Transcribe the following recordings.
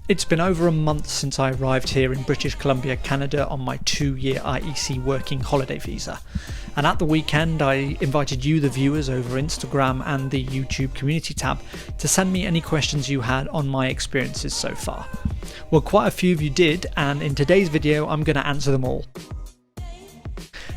It's been over a month since I arrived here in British Columbia, Canada on my 2-year IEC working holiday visa. And at the weekend I invited you, the viewers, over Instagram and the YouTube community tab to send me any questions you had on my experiences so far. Well, quite a few of you did, and in today's video I'm going to answer them all.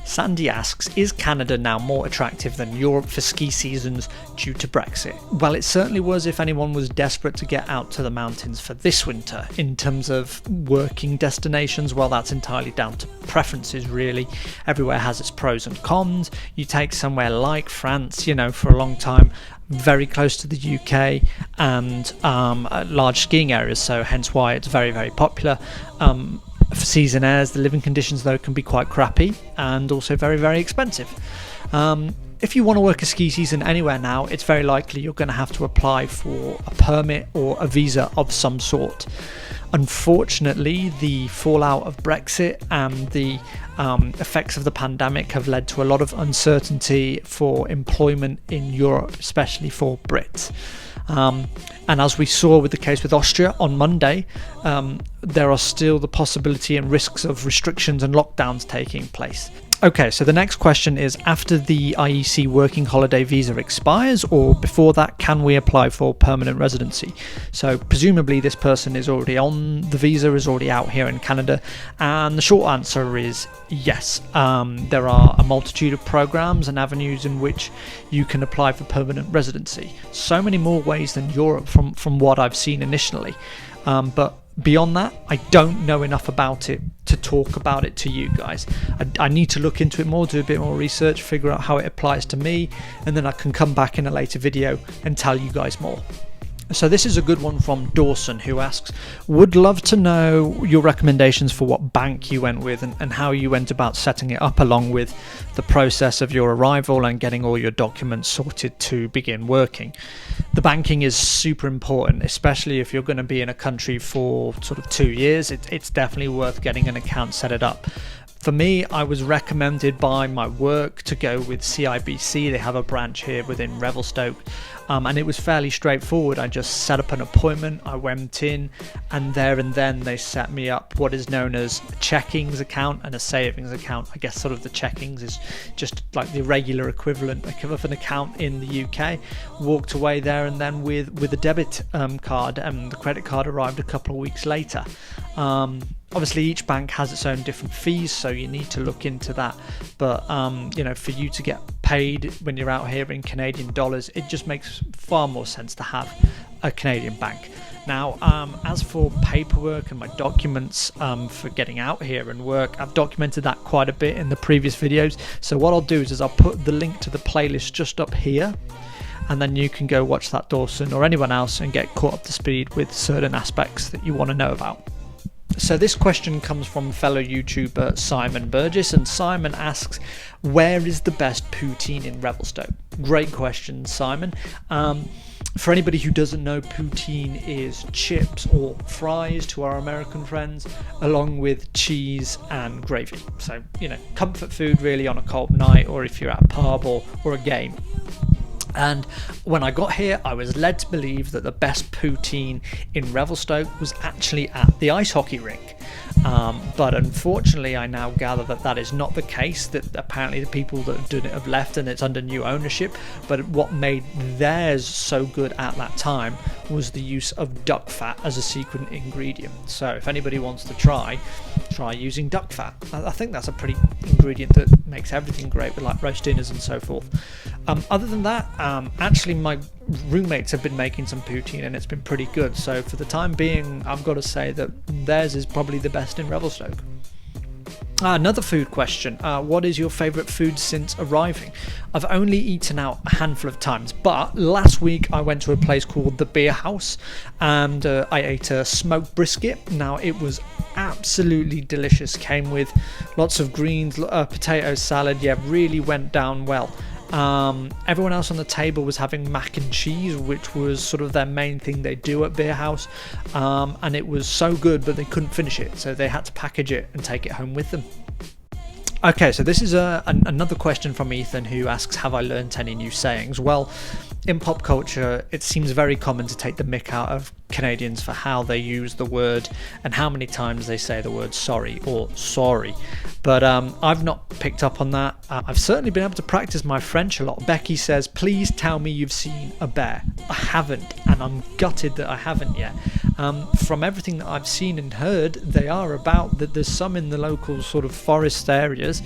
Sandy asks, is Canada now more attractive than Europe for ski seasons due to Brexit? Well, it certainly was if anyone was desperate to get out to the mountains for this winter. In terms of working destinations, well, that's entirely down to preferences really. Everywhere has its pros and cons. You take somewhere like France, for a long time, very close to the UK and large skiing areas, so hence why it's very, very popular. For season airs, the living conditions though can be quite crappy and also very, very expensive. If you want to work a ski season anywhere now, it's very likely you're going to have to apply for a permit or a visa of some sort. Unfortunately, the fallout of Brexit and the effects of the pandemic have led to a lot of uncertainty for employment in Europe, especially for Brits. And as we saw with the case with Austria on Monday, there are still the possibility and risks of restrictions and lockdowns taking place. Okay, so the next question is, after the IEC working holiday visa expires or before that, can we apply for permanent residency? So presumably this person is already on the visa, is already out here in Canada, and the short answer is yes. There are a multitude of programs and avenues in which you can apply for permanent residency. So many more ways than Europe from what I've seen initially. But beyond that, I don't know enough about it to talk about it to you guys. I need to look into it more, do a bit more research, figure out how it applies to me, and then I can come back in a later video and tell you guys more. So this is a good one from Dawson, who asks, would love to know your recommendations for what bank you went with and how you went about setting it up, along with the process of your arrival and getting all your documents sorted to begin working. The banking is super important, especially if you're going to be in a country for sort of 2 years. It's definitely worth getting an account set up. For me, I was recommended by my work to go with CIBC. They have a branch here within Revelstoke, and it was fairly straightforward. I just set up an appointment, I went in, and there and then they set me up what is known as a checkings account and a savings account. I guess sort of the checkings is just like the regular equivalent of an account in the UK. Walked away there and then with a debit card, and the credit card arrived a couple of weeks later. Obviously each bank has its own different fees, so you need to look into that, but for you to get paid when you're out here in Canadian dollars, it just makes far more sense to have a Canadian bank. Now, as for paperwork and my documents for getting out here and work, I've documented that quite a bit in the previous videos, so what I'll do is I'll put the link to the playlist just up here, and then you can go watch that, Dawson, or anyone else, and get caught up to speed with certain aspects that you want to know about. So this question comes from fellow YouTuber Simon Burgess, and Simon asks, where is the best poutine in Revelstoke? Great question, Simon. For anybody who doesn't know, poutine is chips or fries to our American friends, along with cheese and gravy. So, comfort food really on a cold night, or if you're at a pub or a game. And when I got here, I was led to believe that the best poutine in Revelstoke was actually at the ice hockey rink. But unfortunately, I now gather that that is not the case, that apparently the people that have done it have left and it's under new ownership. But what made theirs so good at that time was the use of duck fat as a secret ingredient. So if anybody wants to try using duck fat. I think that's a pretty ingredient that makes everything great with like roast dinners and so forth. Other than that, actually my roommates have been making some poutine and it's been pretty good. So for the time being, I've got to say that theirs is probably the best in Revelstoke. Another food question. What is your favourite food since arriving? I've only eaten out a handful of times, but last week I went to a place called the Beer House and I ate a smoked brisket. Now it was absolutely delicious. Came with lots of greens, potato salad. Yeah, really went down well. Everyone else on the table was having mac and cheese, which was sort of their main thing they do at Beer House, and it was so good, but they couldn't finish it, so they had to package it and take it home with them. Okay, so this is another question from Ethan, who asks, have I learnt any new sayings? Well, in pop culture, it seems very common to take the mick out of Canadians for how they use the word and how many times they say the word sorry or sorry. But I've not picked up on that. I've certainly been able to practice my French a lot. Becky says, please tell me you've seen a bear. I haven't, and I'm gutted that I haven't yet. From everything that I've seen and heard, they are about, that there's some in the local sort of forest areas,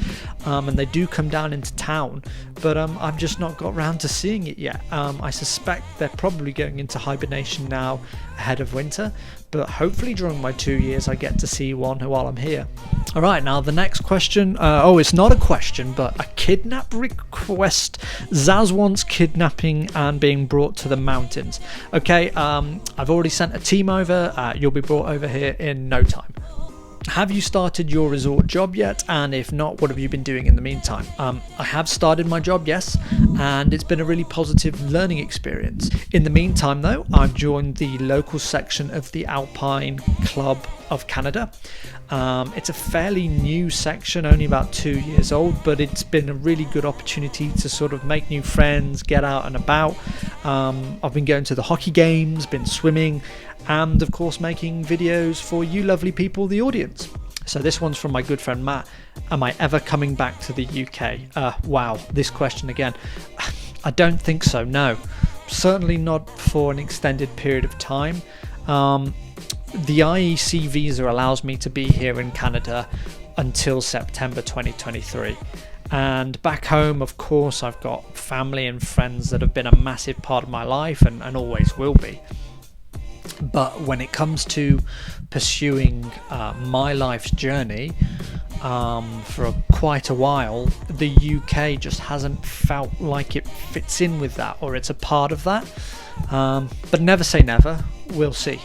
and they do come down into town, but I've just not got round to seeing it yet. I suspect they're probably going into hibernation now ahead of winter, but hopefully during my 2 years I get to see one while I'm here. Alright, now the next question, it's not a question but a kidnap request. Zaz wants kidnapping and being brought to the mountains. Okay, I've already sent a team over. You'll be brought over here in no time. Have you started your resort job yet? And if not, what have you been doing in the meantime? I have started my job, yes, and it's been a really positive learning experience. In the meantime though, I've joined the local section of the Alpine Club of Canada. It's a fairly new section, only about 2 years old, but it's been a really good opportunity to sort of make new friends, get out and about. I've been going to the hockey games, been swimming, and of course making videos for you lovely people, the audience. So this one's from my good friend Matt. Am I ever coming back to the UK? Wow, this question again. I don't think so, no. Certainly not for an extended period of time. The IEC Visa allows me to be here in Canada until September 2023. And back home, of course, I've got family and friends that have been a massive part of my life and always will be. But when it comes to pursuing my life's journey for quite a while, the UK just hasn't felt like it fits in with that, or it's a part of that. But never say never, we'll see.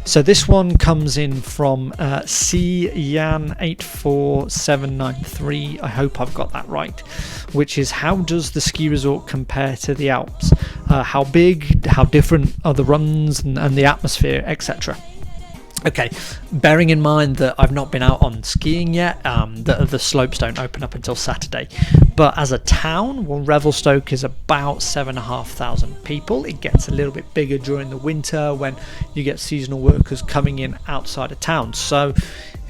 So this one comes in from CYan84793, I hope I've got that right, which is, how does the ski resort compare to the Alps? How big, how different are the runs and the atmosphere, etc. Okay, bearing in mind that I've not been out on skiing yet, the slopes don't open up until Saturday. But as a town, well, Revelstoke is about 7,500 people. It gets a little bit bigger during the winter when you get seasonal workers coming in outside of town. So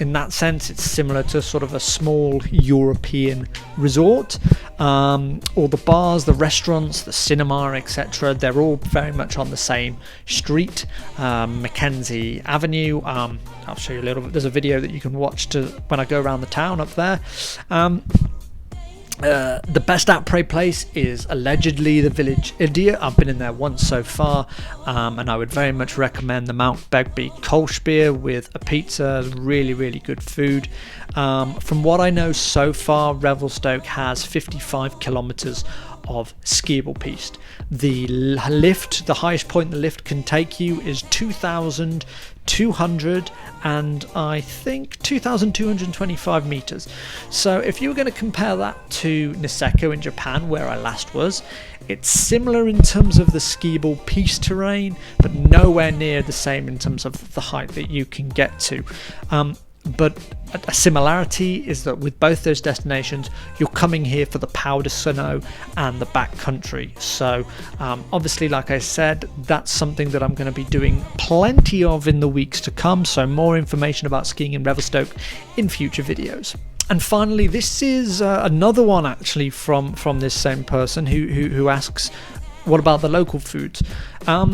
in that sense, it's similar to sort of a small European resort. All the bars, the restaurants, the cinema, etc., they're all very much on the same street, Mackenzie Avenue. I'll show you a little bit. There's a video that you can watch when I go around the town up there. The best après place is allegedly the Village Idiot. I've been in there once so far, and I would very much recommend the Mount Begbie Kolsch beer with a pizza. Really, really good food. From what I know so far, Revelstoke has 55 kilometers of skiable piste. The lift, the highest point the lift can take you is 2,200 and I think 2,225 meters. So if you were going to compare that to Niseko in Japan, where I last was, it's similar in terms of the skiable piste terrain, but nowhere near the same in terms of the height that you can get to. But a similarity is that with both those destinations, you're coming here for the powder snow and the backcountry. So obviously, like I said, that's something that I'm going to be doing plenty of in the weeks to come. So more information about skiing in Revelstoke in future videos. And finally, this is another one actually from this same person who asks, what about the local foods? I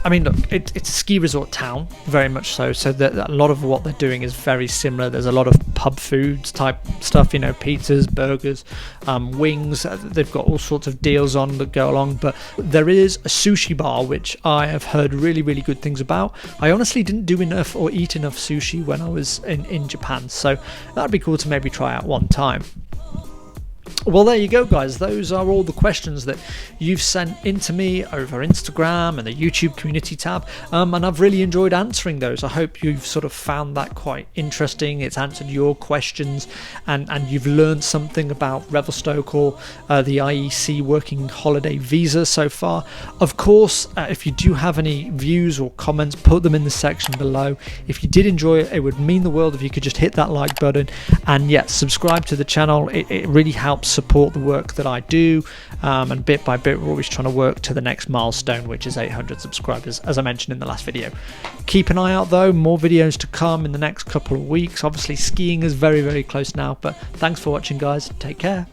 mean, look, it's a ski resort town, very much so. So that a lot of what they're doing is very similar. There's a lot of pub foods type stuff, you know, pizzas, burgers, wings. They've got all sorts of deals on that go along. But there is a sushi bar, which I have heard really, really good things about. I honestly didn't do enough or eat enough sushi when I was in Japan. So that'd be cool to maybe try out one time. Well, there you go, guys. Those are all the questions that you've sent in to me over Instagram and the YouTube community tab, and I've really enjoyed answering those. I hope you've sort of found that quite interesting. It's answered your questions, and you've learned something about Revelstoke or the IEC working holiday visa so far. Of course, if you do have any views or comments, put them in the section below. If you did enjoy it, it would mean the world if you could just hit that like button, and subscribe to the channel. It really helps support the work that I do, and bit by bit we're always trying to work to the next milestone, which is 800 subscribers, as I mentioned in the last video. Keep an eye out though, more videos to come in the next couple of weeks. Obviously skiing is very, very close now, but thanks for watching guys, take care.